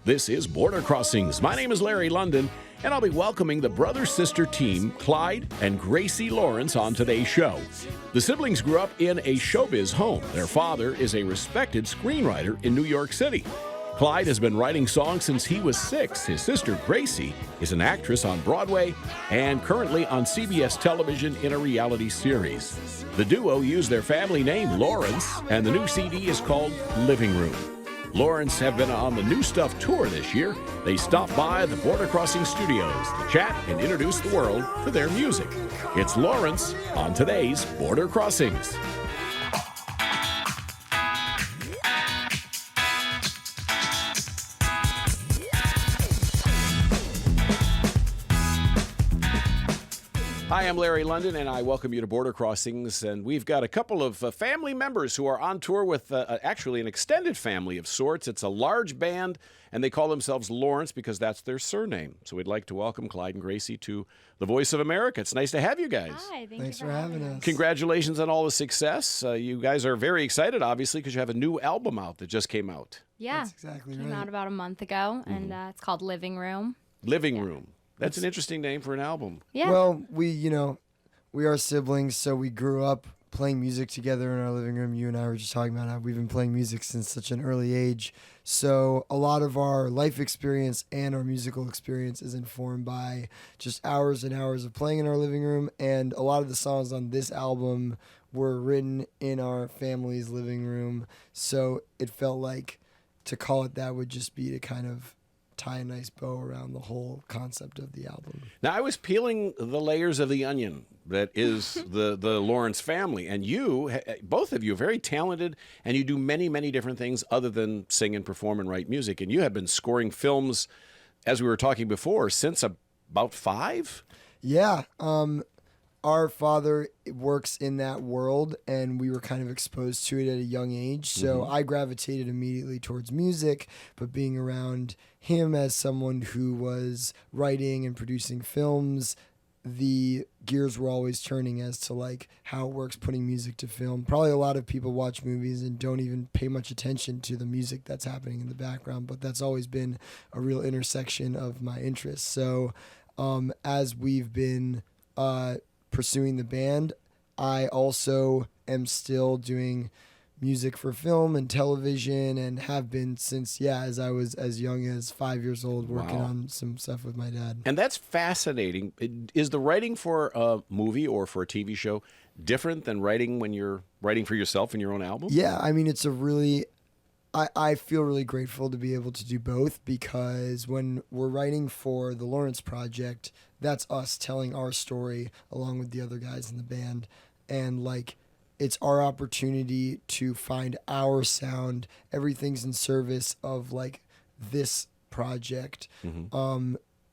This is Border Crossings. My name is Larry London, and I'll be welcoming the brother-sister team, Clyde and Gracie Lawrence, on today's show. The siblings grew up in a showbiz home. Their father is a respected screenwriter in New York City. Clyde has been writing songs since he was 6. His sister, Gracie, is an actress on Broadway and currently on CBS television in a reality series. The duo used their family name, Lawrence, and the new CD is called Living Room. Lawrence have been on the New Stuff tour this year. They stopped by the Border Crossing Studios to chat and introduce the world to their music. It's Lawrence on today's Border Crossings. Hi, I'm Larry London, and I welcome you to Border Crossings. And we've got a couple of family members who are on tour with actually an extended family of sorts. It's a large band, and they call themselves Lawrence because that's their surname. So we'd like to welcome Clyde and Gracie to the Voice of America. It's nice to have you guys. Hi, thanks for having us. Congratulations on all the success. You guys are very excited, obviously, because you have a new album out that just came out. Yeah, that's exactly came right. out about a month ago, and it's called Living Room. Living Room. That's an interesting name for an album. Yeah. Well, we are siblings, so we grew up playing music together in our living room. You and I were just talking about how we've been playing music since such an early age. So a lot of our life experience and our musical experience is informed by just hours and hours of playing in our living room. And a lot of the songs on this album were written in our family's living room. So it felt like to call it that would just be to kind of tie a nice bow around the whole concept of the album. Now, I was peeling the layers of the onion that is the Lawrence family, and you, both of you, are very talented, and you do many, many different things other than sing and perform and write music, and you have been scoring films, as we were talking before, since about 5? Yeah. Our father works in that world, and we were kind of exposed to it at a young age. So I gravitated immediately towards music, but being around him as someone who was writing and producing films, the gears were always turning as to like how it works putting music to film. Probably a lot of people watch movies and don't even pay much attention to the music that's happening in the background, but that's always been a real intersection of my interests. So as we've been pursuing the band, I also am still doing music for film and television and have been since, as I was as young as 5 years old working on some stuff with my dad. And that's fascinating. Is the writing for a movie or for a TV show different than writing when you're writing for yourself in your own album? Yeah, I mean, it's a really... I feel really grateful to be able to do both because when we're writing for the Lawrence Project, that's us telling our story along with the other guys in the band. And like, it's our opportunity to find our sound. Everything's in service of like this project.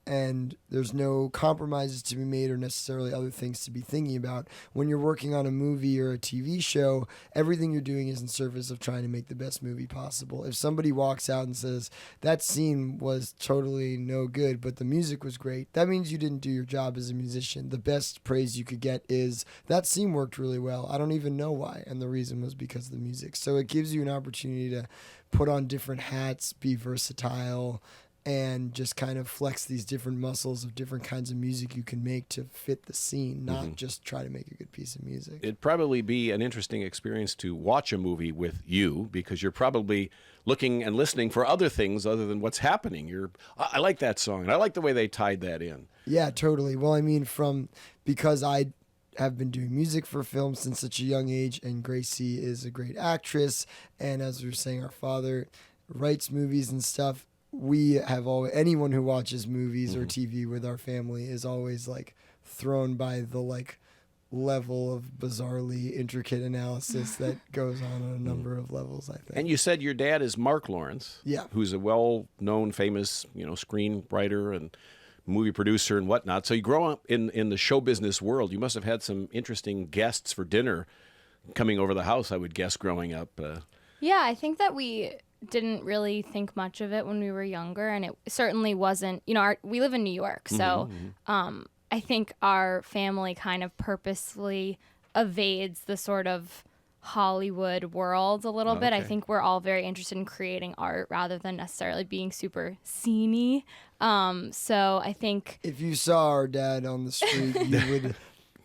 And there's no compromises to be made or necessarily other things to be thinking about. When you're working on a movie or a TV show, everything you're doing is in service of trying to make the best movie possible. If somebody walks out and says, that scene was totally no good, but the music was great, that means you didn't do your job as a musician. The best praise you could get is, that scene worked really well. I don't even know why. And the reason was because of the music. So it gives you an opportunity to put on different hats, be versatile, and just kind of flex these different muscles of different kinds of music you can make to fit the scene, not just try to make a good piece of music. It'd probably be an interesting experience to watch a movie with you because you're probably looking and listening for other things other than what's happening. I like that song, and I like the way they tied that in. Yeah, totally. Well, I mean, because I have been doing music for film since such a young age, and Gracie is a great actress, and as we were saying, our father writes movies and stuff. We have anyone who watches movies or TV with our family is always like thrown by the like level of bizarrely intricate analysis that goes on a number of levels, I think. And you said your dad is Mark Lawrence, who's a well-known, famous, screenwriter and movie producer and whatnot. So you grow up in the show business world. You must have had some interesting guests for dinner coming over the house, I would guess, growing up. Yeah, I think that we didn't really think much of it when we were younger, and it certainly wasn't, we live in New York, so I think our family kind of purposely evades the sort of Hollywood world a little bit. I Okay. think we're all very interested in creating art rather than necessarily being super sceney. So I think If you saw our dad on the street, you would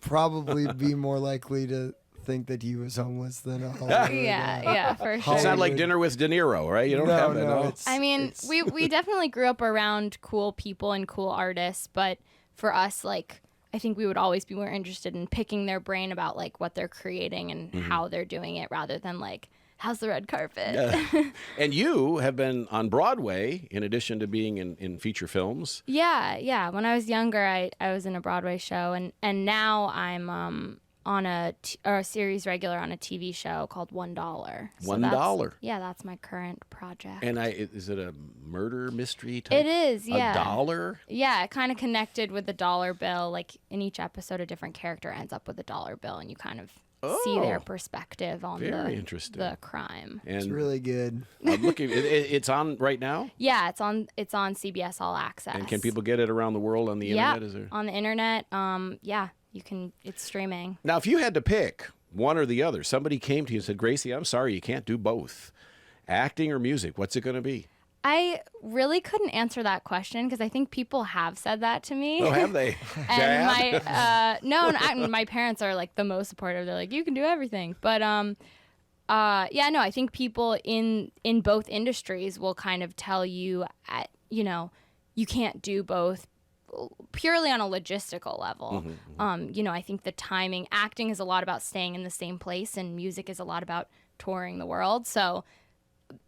probably be more likely to think that he was homeless than a Hollywood. yeah, for sure. Hollywood. Sound like Dinner with De Niro, right? You don't No, have that. no, No. it's- I mean, it's- we definitely grew up around cool people and cool artists, but for us, like, I think we would always be more interested in picking their brain about like what they're creating and how they're doing it rather than like, how's the red carpet? And you have been on Broadway in addition to being in feature films. Yeah. When I was younger, I was in a Broadway show, and now I'm on a series regular on a TV show called $1. So $1? Yeah, that's my current project. And is it a murder mystery type? It is, yeah. $1? Yeah, it kind of connected with the dollar bill. Like in each episode, a different character ends up with a dollar bill, and you kind of see their perspective on Very interesting. the crime. And It's really good. I'm looking. It's on right now. Yeah, it's on CBS All Access. And can people get it around the world on the internet? Is there? on the internet. Yeah, you can. It's streaming. Now, if you had to pick one or the other, somebody came to you and said, "Gracie, I'm sorry, you can't do both, acting or music. What's it going to be?" I really couldn't answer that question because I think people have said that to me. Oh, have they? And Dad? my parents are like the most supportive. They're like, you can do everything. But I think people in both industries will kind of tell you, you can't do both purely on a logistical level. I think the timing, acting is a lot about staying in the same place, and music is a lot about touring the world. So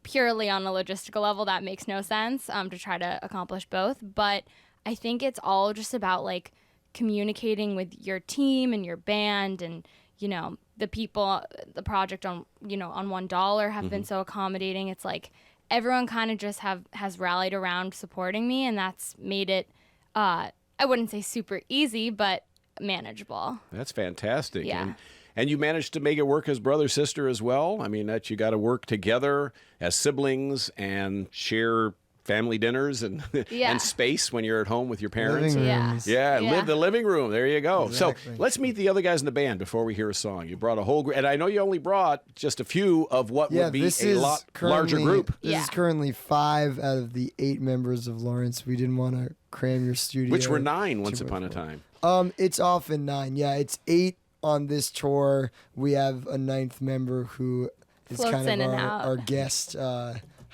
purely on a logistical level, that makes no sense to try to accomplish both. But I think it's all just about like communicating with your team and your band, and the people, the project on on $1 have been so accommodating. It's like everyone kind of just has rallied around supporting me, and that's made it I wouldn't say super easy, but manageable. That's fantastic. Yeah. And you managed to make it work as brother sister as well. I mean, that you got to work together as siblings and share family dinners and Yeah. and space when you're at home with your parents. Living Yeah. rooms. Yeah, Yeah. live the living room. There you go. Exactly. So let's meet the other guys in the band before we hear a song. You brought a whole group, and I know you only brought just a few of what Yeah, would be this a is lot larger group. This Yeah. is currently 5 out of the 8 members of Lawrence. We didn't want to cram your studio. Which were 9 once too upon a much more. time. It's often 9. Yeah, it's 8 on this tour. We have a 9th member who is Floats kind of in and out. our guest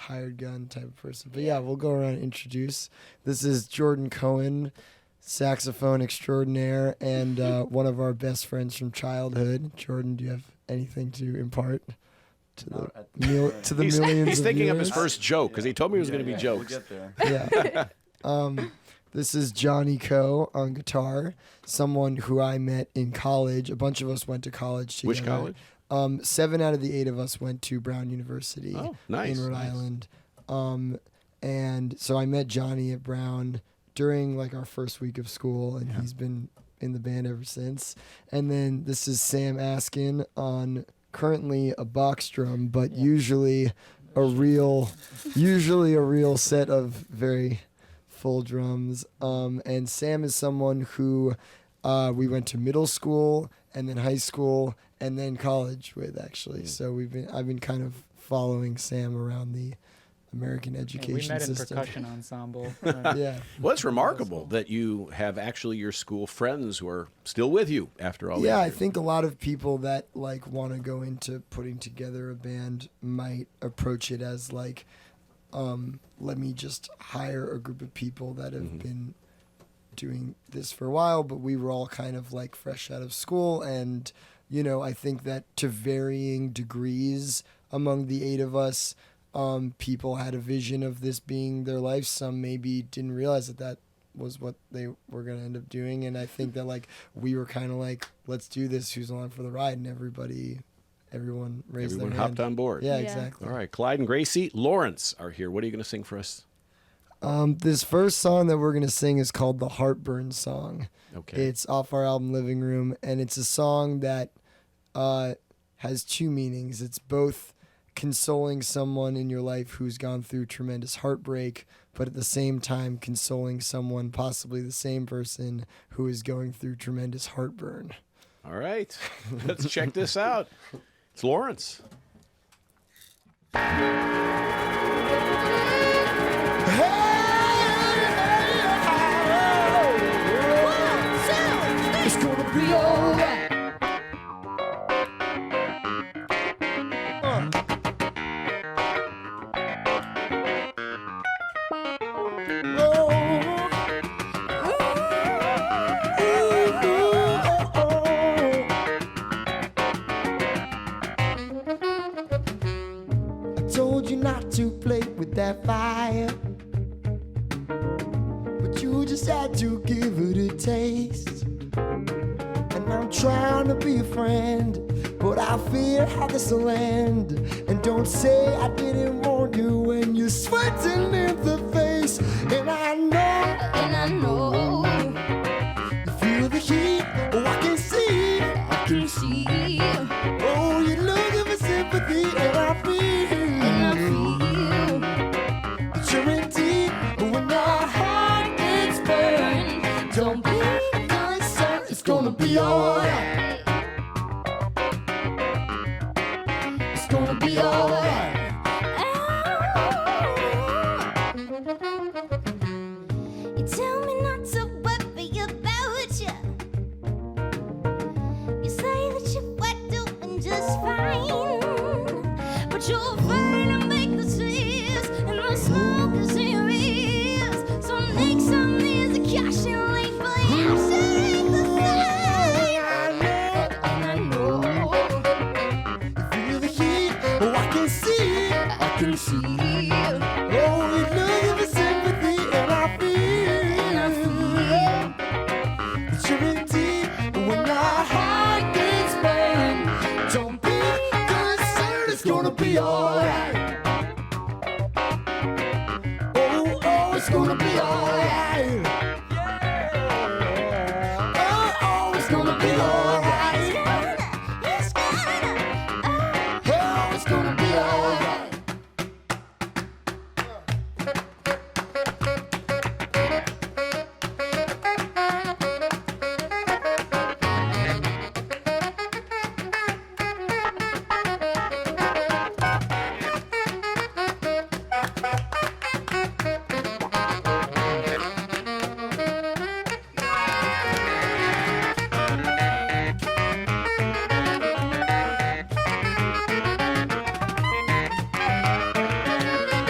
hired gun type of person. But yeah, we'll go around and introduce. This is Jordan Cohen, saxophone extraordinaire, and one of our best friends from childhood. Jordan, do you have anything to impart to the He's millions of thinking of his viewers? first joke because he told me it was going to be jokes. We'll get there. Yeah. This is Johnny Coe on guitar, someone who I met in college. A bunch of us went to college together. Which college? 7 out of the 8 of us went to Brown University Oh, nice, in Rhode nice. Island. And so I met Johnny at Brown during like our first week of school, and he's been in the band ever since. And then this is Sam Askin on currently a box drum, but usually a real set of very full drums. And Sam is someone who we went to middle school and then high school and then college with, actually. So I've been kind of following Sam around the American education We met in system. percussion ensemble. Yeah. Well, it's remarkable that you have actually your school friends who are still with you after all. Yeah, that I years. think a lot of people that like want to go into putting together a band might approach it as like, let me just hire a group of people that have been doing this for a while, but we were all kind of like fresh out of school, and I think that to varying degrees among the 8 of us, people had a vision of this being their life. Some maybe didn't realize that was what they were going to end up doing, and I think that like we were kind of like, let's do this, who's along for the ride, and everyone raised Everyone their hopped hand. on board. Yeah, Yeah. exactly. All right, Clyde and Gracie Lawrence are here. What are you going to sing for us? This first song that we're going to sing is called the Heartburn song. Okay. It's off our album Living Room, and it's a song that has 2 meanings. It's both consoling someone in your life who's gone through tremendous heartbreak, but at the same time consoling someone, possibly the same person, who is going through tremendous heartburn. All right, let's check this out. It's Lawrence. It's gonna be alright. I told you not to play with that fire, but you just had to give it a taste. And I'm trying to be a friend, but I fear how this will end. And don't say I didn't warn you when you're sweating in the face. And I know, you feel the heat. Oh, I can see, Oh, you're looking for sympathy, and I feel that you're in deep. But when your heart gets burned, don't be concerned. It's gonna be alright. It's gonna be alright. You tell me not to worry about you. You say that you were doing just fine, but you're afraid to make the tears, and the smoke is in your ears. So make some music, cash and late, but you say the same. And I know You feel the heat. Oh, I can see. Oh, you're looking for sympathy, and I feel that you're in deep. But when your heart gets burned, don't be concerned. It's gonna be alright. Oh, it's gonna be alright. Oh, it's gonna be alright. it's gonna, Oh, it's gonna be alright.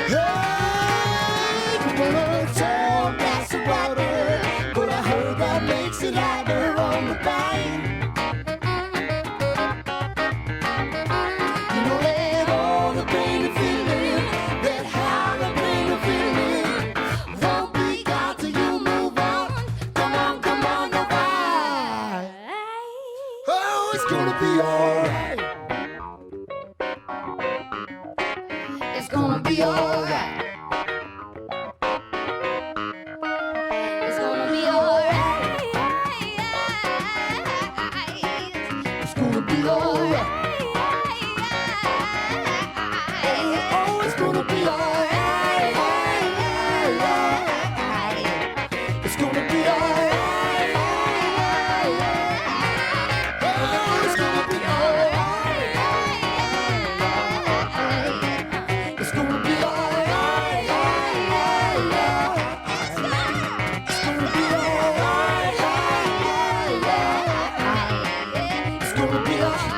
Hey, you wanna tall glass of water, but I heard that makes it harder on the vine. You know that all the pain and feeling, that how the pain and feeling won't be gone till you move on. Come on, no fight. Oh, it's gonna be alright. It's gonna be alright. it's gonna be alright. It's gonna be alright. Oh, it's gonna be alright. It's gonna be alright. Oh, it's gonna be alright. It's gonna be alright. It's gonna be alright.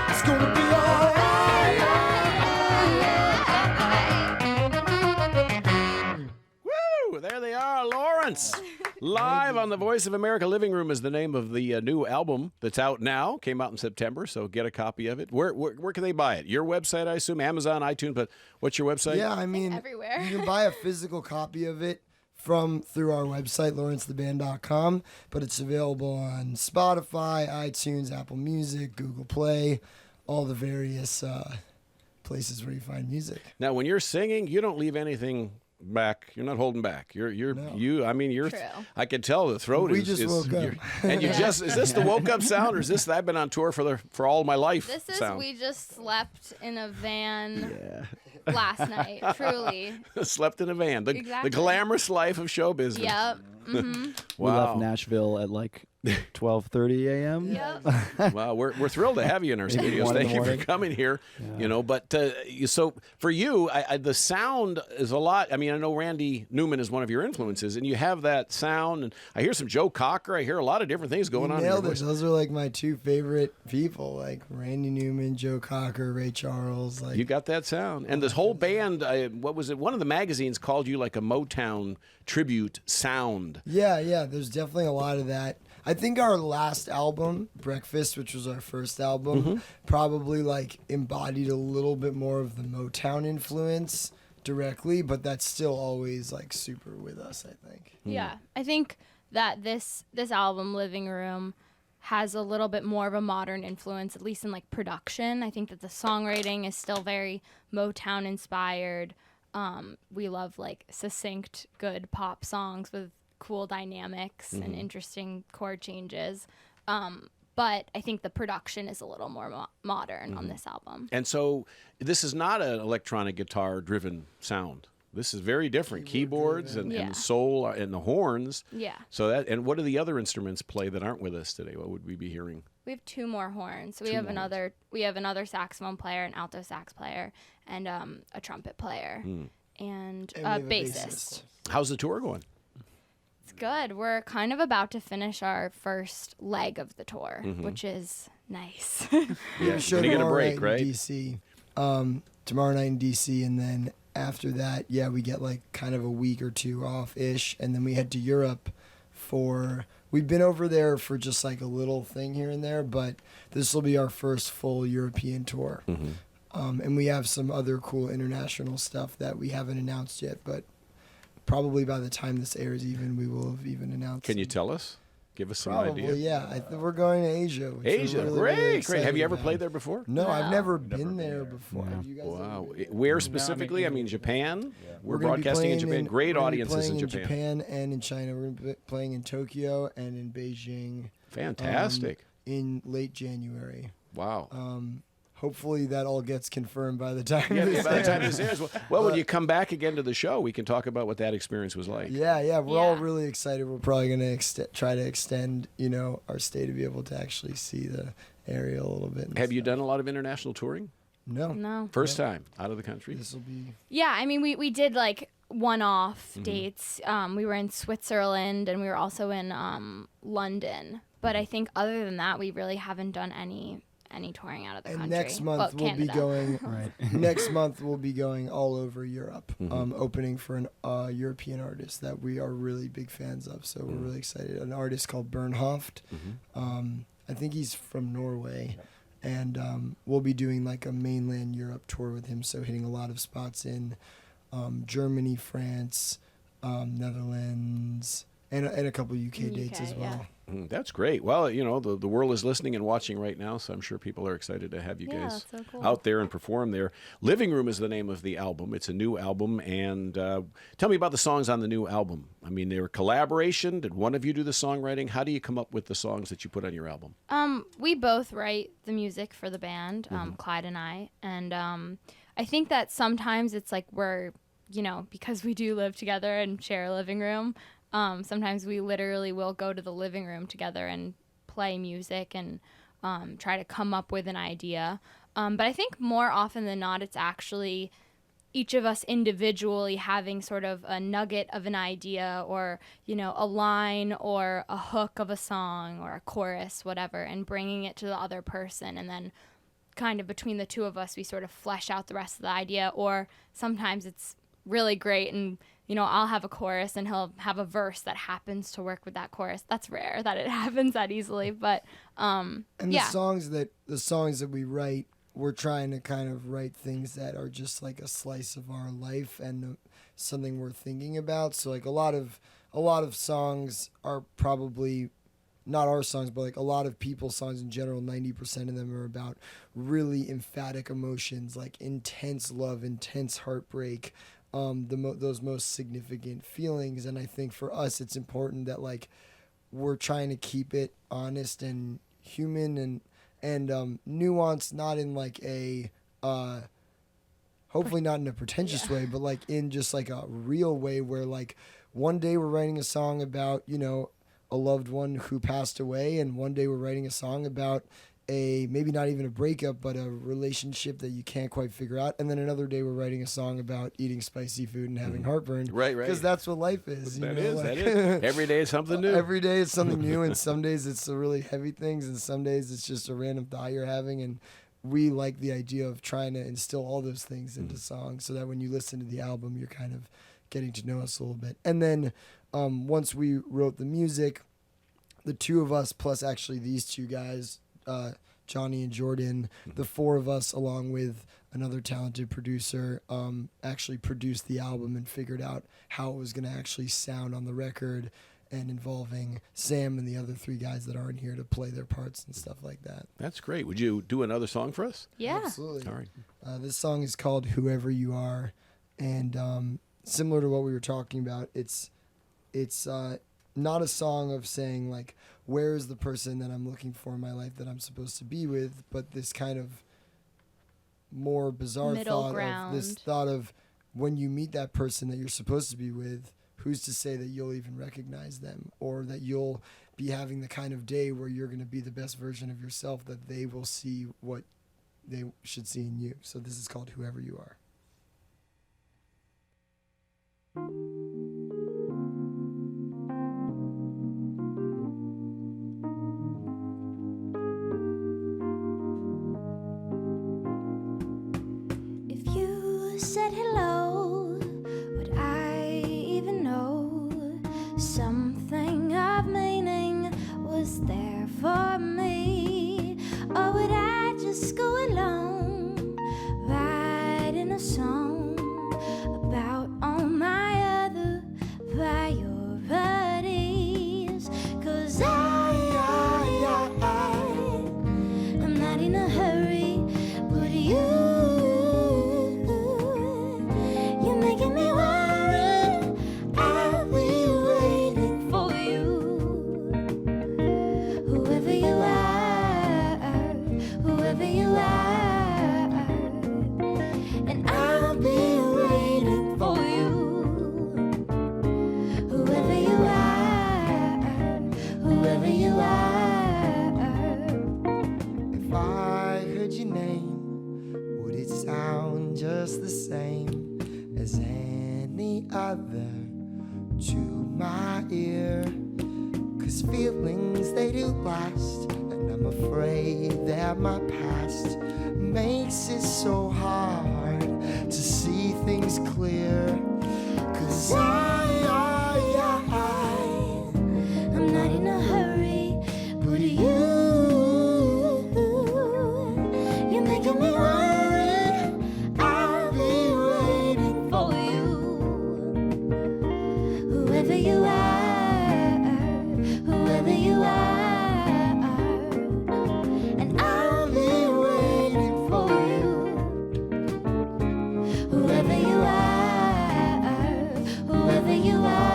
It's gonna be Woo! There they are, Lawrence. Live on the Voice of America Living Room is the name of the new album that's out now. Came out in September, so get a copy of it. Where can they buy it? Your website, I assume, Amazon, iTunes, but what's your website? Yeah, I mean, everywhere. you can buy a physical copy of it through our website, lawrencetheband.com, but it's available on Spotify, iTunes, Apple Music, Google Play, all the various places where you find music. Now, when you're singing, you don't leave anything back. You're not holding back. You're No. you. I mean, you're. True. I can tell the throat We is. just woke up. And you just is this the woke up sound or is this I've been on tour for all my life? This is sound? we just slept in a van last night. Truly. Slept in a van. The Exactly. glamorous life of show business. Yep. Mm-hmm. We left Wow. Nashville at like 12:30 a.m. Yep. Well, we're thrilled to have you in our studios. 1 in the Thank you for morning. coming here. You know, but so for you, the sound is a lot. I mean, I know Randy Newman is one of your influences, and you have that sound. And I hear some Joe Cocker. I hear a lot of different things going You on. In your nailed it. voice. Those are like my two favorite people, like Randy Newman, Joe Cocker, Ray Charles. Like You got that sound, and this whole band. What was it? One of the magazines called you like a Motown tribute sound. yeah, there's definitely a lot of that. I think our last album, Breakfast, which was our first album, probably like embodied a little bit more of the Motown influence directly, but that's still always like super with us, I think. Yeah, I think that this album, Living Room, has a little bit more of a modern influence, at least in like production. I think that the songwriting is still very Motown inspired. We love like succinct, good pop songs with cool dynamics and interesting chord changes. But I think the production is a little more modern on this album. And so this is not an electronic guitar driven sound. This is very different. Keyboards and Yeah. soul and the horns. Yeah. So that and what do the other instruments play that aren't with us today? What would we be hearing? We have two more horns. So we have another saxophone player, an alto sax player, and a trumpet player, and And we a have a bassist. How's the tour going? It's good. We're kind of about to finish our first leg of the tour, which is nice. Yeah, Show you're gonna get a tomorrow break, night right? in DC. Tomorrow night in DC, and then after that, yeah, we get like kind of a week or two off ish, and then we head to Europe for. We've been over there for just like a little thing here and there, but this will be our first full European tour. And we have some other cool international stuff that we haven't announced yet, but probably by the time this airs, even we will have even announced. Can you tell us? Give us some Probably, idea. yeah. I think we're going to Asia. Which Asia, we're really, great, really great. Have excited you ever about. played there before? No, I've No. never been there before. No. Have you guys ever Wow. been there? Where specifically? I mean, Japan. We're gonna be broadcasting in playing Japan. Great we're gonna be audiences playing in Japan. and in China. We're going to be playing in Tokyo and in Beijing Fantastic. in late January. Wow. Hopefully that all gets confirmed by the time. Yeah, this by the time airs. this airs. Well, when you come back again to the show, we can talk about what that experience was like. Yeah, we're all Yeah. really excited. We're probably going to try to extend, our stay to be able to actually see the area a little bit. and Have you stuff. done a lot of international touring? No. No. First time out of the country? This will be. Yeah, I mean, we did like one-off dates. We were in Switzerland and we were also in London. But I think other than that, we really haven't done any touring out of the And country. next month Well, we'll be Canada. going. Right. Next month we'll be going all over Europe, opening for an European artist that we are really big fans of. So we're really excited. An artist called Bernhoft. I think he's from Norway, and we'll be doing like a mainland Europe tour with him. So hitting a lot of spots in Germany, France, Netherlands, and a couple UK dates as UK, well. That's great. Well, the world is listening and watching right now, so I'm sure people are excited to have you Yeah, guys that's so cool. out there and perform there. Living Room is the name of the album. It's a new album. And tell me about the songs on the new album. I mean, they were collaboration. Did one of you do the songwriting? How do you come up with the songs that you put on your album? We both write the music for the band, Clyde and I. And I think that sometimes it's like we're, because we do live together and share a living room, sometimes we literally will go to the living room together and play music and try to come up with an idea. But I think more often than not, it's actually each of us individually having sort of a nugget of an idea or, a line or a hook of a song or a chorus, whatever, and bringing it to the other person. And then kind of between the two of us, we sort of flesh out the rest of the idea. Or sometimes it's really great and I'll have a chorus and he'll have a verse that happens to work with that chorus. That's rare that it happens that easily, but And yeah. the songs that we write, we're trying to kind of write things that are just like a slice of our life and something we're thinking about. So like a lot of songs are probably not our songs, but like a lot of people's songs in general, 90% of them are about really emphatic emotions, like intense love, intense heartbreak, those most significant feelings. And I think for us, it's important that like we're trying to keep it honest and human and nuanced, not in like a hopefully not in a pretentious way, but like in just like a real way where like one day we're writing a song about, you know, a loved one who passed away, and one day we're writing a song about maybe not even a breakup, but a relationship that you can't quite figure out. And then another day we're writing a song about eating spicy food and having heartburn. Right. Because that's what life is. That is. Every day is something new. Every day is something new, and some days it's the really heavy things, and some days it's just a random thought you're having. And we like the idea of trying to instill all those things into songs so that when you listen to the album, you're kind of getting to know us a little bit. And then once we wrote the music, the two of us plus actually these two guys, Johnny and Jordan, the four of us along with another talented producer, actually produced the album and figured out how it was going to actually sound on the record, and involving Sam and the other three guys that aren't here to play their parts and stuff like that. That's great. Would you do another song for us? Yeah. Absolutely. All right. This song is called Whoever You Are, and similar to what we were talking about, it's not a song of saying like, where is the person that I'm looking for in my life that I'm supposed to be with, but this kind of more bizarre Middle thought of when you meet that person that you're supposed to be with, who's to say that you'll even recognize them, or that you'll be having the kind of day where you're going to be the best version of yourself, that they will see what they should see in you. So this is called Whoever You Are. If you said hello, would I even know something of meaning was there for me? Or would I just go along, writing a song about all my other priorities? 'Cause I'm not in a hurry, but you're making me worry. I'll be waiting for you. Whoever you are, whoever you are, and I'll be waiting for you. Whoever you are, whoever you are. If I heard your name, would it sound just the same as any other to my ear? 'Cause feelings, they do last, and I'm afraid that my past makes it so hard to see things clear. 'Cause I'm not in a hurry, but you're making me worry. I'll be waiting for you. Whoever you are, whoever you are, and I'll be waiting for you. Whoever you are, whoever you are.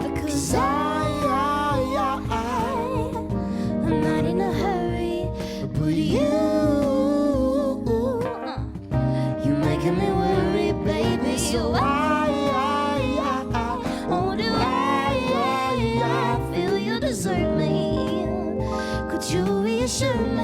Because I'm not in a hurry, but you're making me worry, baby. So oh, do I feel you desert me? Could you reassure me?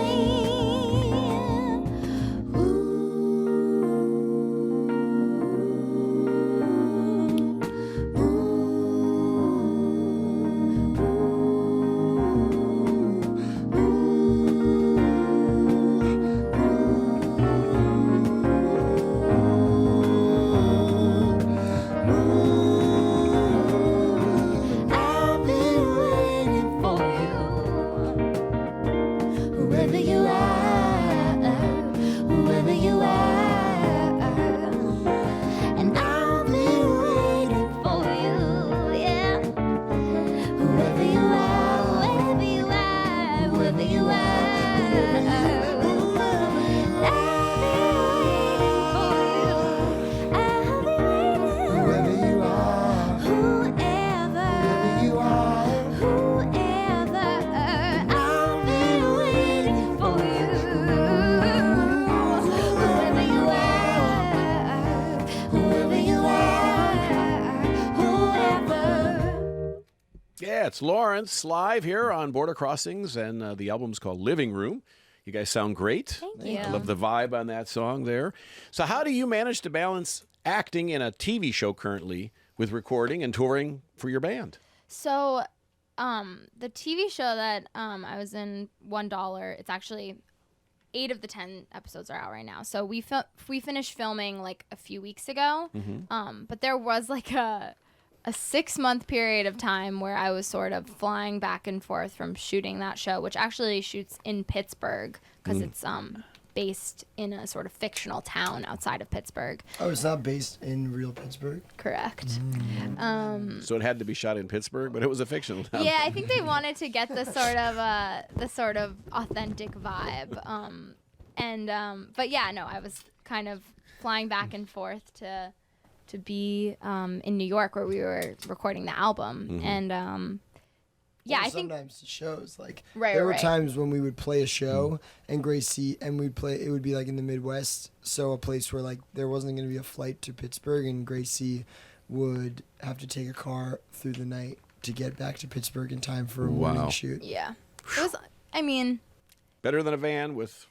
I'll be waiting for you. It's Lawrence live here on Border Crossings, and the album's called Living Room. You guys sound great. Thank you. I love the vibe on that song there. So how do you manage to balance acting in a TV show currently with recording and touring for your band? So, the TV show that I was in, $1, it's actually 8 of the 10 episodes are out right now. So we finished filming like a few weeks ago. But there was like a 6-month period of time where I was sort of flying back and forth from shooting that show, which actually shoots in Pittsburgh because it's based in a sort of fictional town outside of Pittsburgh. Oh, it's not based in real Pittsburgh? Correct. So it had to be shot in Pittsburgh, but it was a fictional town. Yeah, I think they wanted to get the sort of authentic vibe. But yeah, no, I was kind of flying back and forth to be in New York where we were recording the album, and yeah, I think sometimes it shows like Right, there were right. times when we would play a show and Gracie and we'd play. It would be like in the Midwest, so a place where like there wasn't going to be a flight to Pittsburgh, and Gracie would have to take a car through the night to get back to Pittsburgh in time for a morning shoot. yeah, it was. I mean, Better than a van with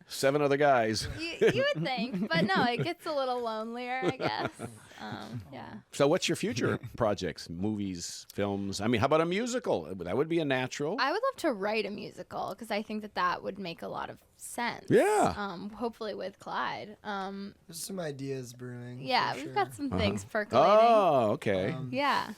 7 other guys. you would think, but no, it gets a little lonelier, I guess. Yeah. So what's your future projects? Movies, films? I mean, how about a musical? That would be a natural. I would love to write a musical because I think that would make a lot of sense. Yeah. Hopefully with Clyde. There's some ideas brewing. Yeah, for we've sure. got some things percolating. Oh, okay. Yeah.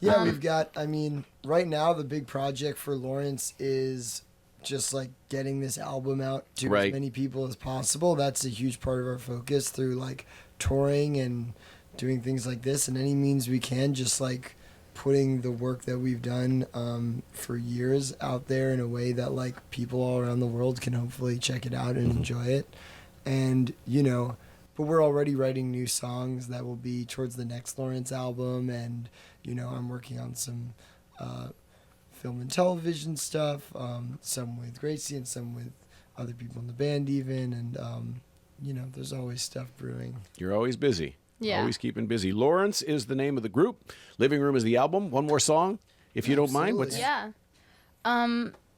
Yeah, we've got. I mean, right now the big project for Lawrence is just like getting this album out to Right. as many people as possible. That's a huge part of our focus through like touring and doing things like this, and any means we can, just like putting the work that we've done for years out there in a way that like people all around the world can hopefully check it out and enjoy it. And but we're already writing new songs that will be towards the next Lawrence album, and I'm working on some film and television stuff, some with Gracie and some with other people in the band even, and there's always stuff brewing. You're always busy. Yeah. Always keeping busy. Lawrence is the name of the group. Living Room is the album. One more song, if you don't mind. What's Yeah.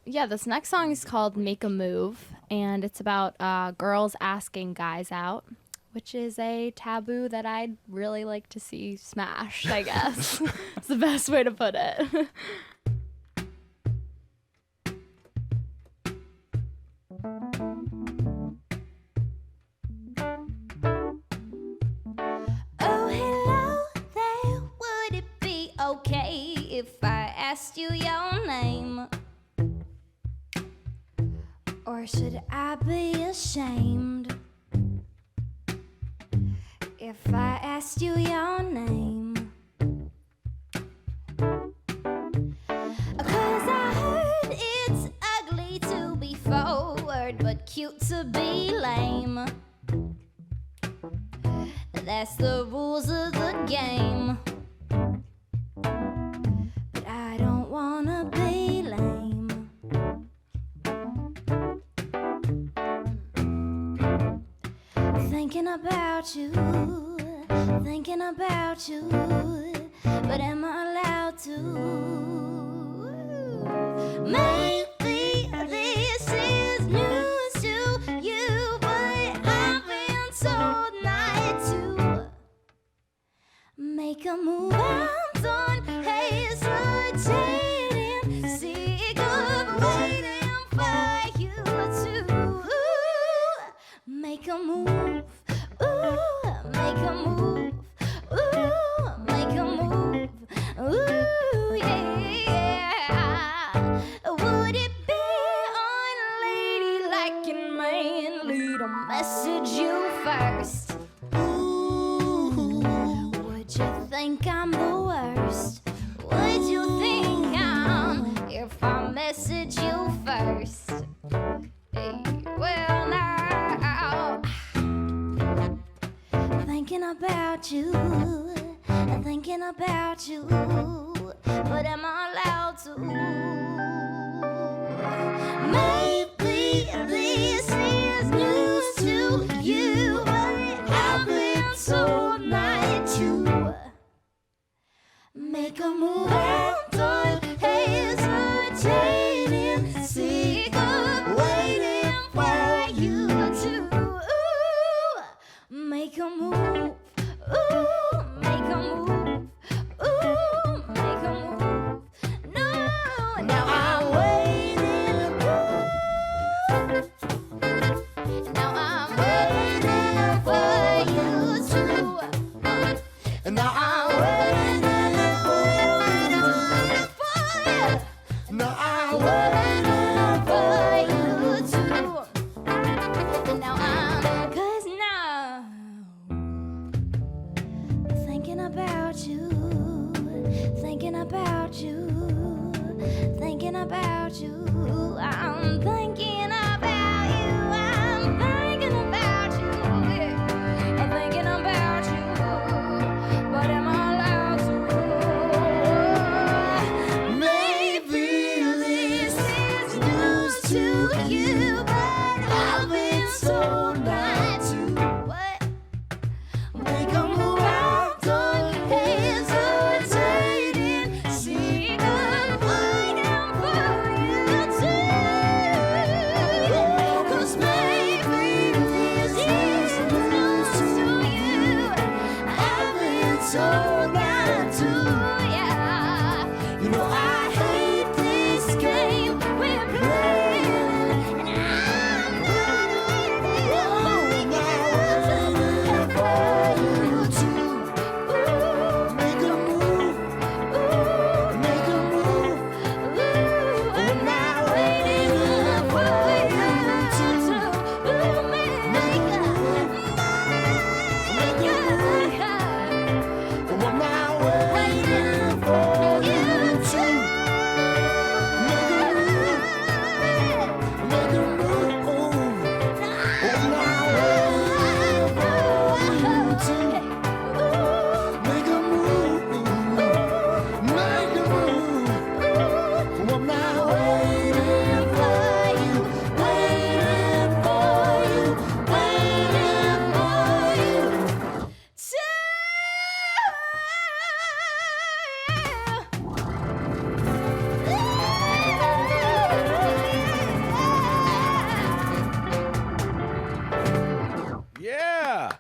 Yeah, this next song is called Make a Move, and it's about girls asking guys out, which is a taboo that I'd really like to see smashed, I guess. It's the best way to put it. Oh, hello there. Would it be okay if I asked you your name? Or should I be ashamed if I asked you your name? 'Cause I heard it's ugly to be forward, but cute to be lame. That's the rules of the game. But I don't wanna be lame. Thinking about you, but am I allowed to? Maybe this is news to you, but I've been told not to make a move. I'm done hesitating, sick of waiting for you to make a move. Ooh, make a move. Ooh, make a move. Ooh, yeah. Would it be unladylike and manly to message you first? Would you think I'm the worst? Would you think if I message you first? Hey, well now, thinking about you, but am I allowed to? Maybe this is news to you, but I've been told not to make a move. I'm done Now I'm waiting for you to. And now I'm waiting for you. Now I'm waiting for you to. And now cause now thinking about you, thinking about you, thinking about you. I'm thinking about you. I'm thinking about you. Yeah. I'm thinking about you. But am I allowed to? Maybe this is news to you, but I've been told not to. What? Make a move out, don't hesitating. See, I'm waiting for you too. 'Cause maybe this is news to you. I've been told not to, yeah. You know I hate this game we're playing, and I'm not waiting for you to make a move, make a move. I'm not waiting for you to make a move, make a move. I'm not waiting for you to make a move, make a move. I'm not waiting for you to make a move, make a move. I'm not waiting for you, waiting for you, waiting for you Yeah.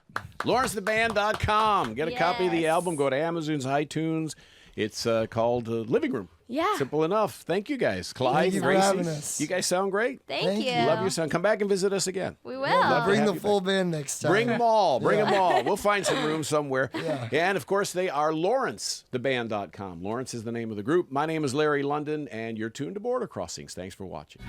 LawrenceTheBand.com. Get a copy of the Yes. album. Go to Amazon's, iTunes. It's called Living Room. Yeah. Simple enough. Thank you guys. Clyde, Thank you for Gracie. having us. You guys sound great. Thank Thank you. you. Love your sound. Come back and visit us again. We will. love Bring have the you full band next time. Bring them all. Bring Yeah. them all. We'll find some room somewhere. Yeah. And, of course, they are LawrenceTheBand.com. Lawrence is the name of the group. My name is Larry London, and you're tuned to Border Crossings. Thanks for watching.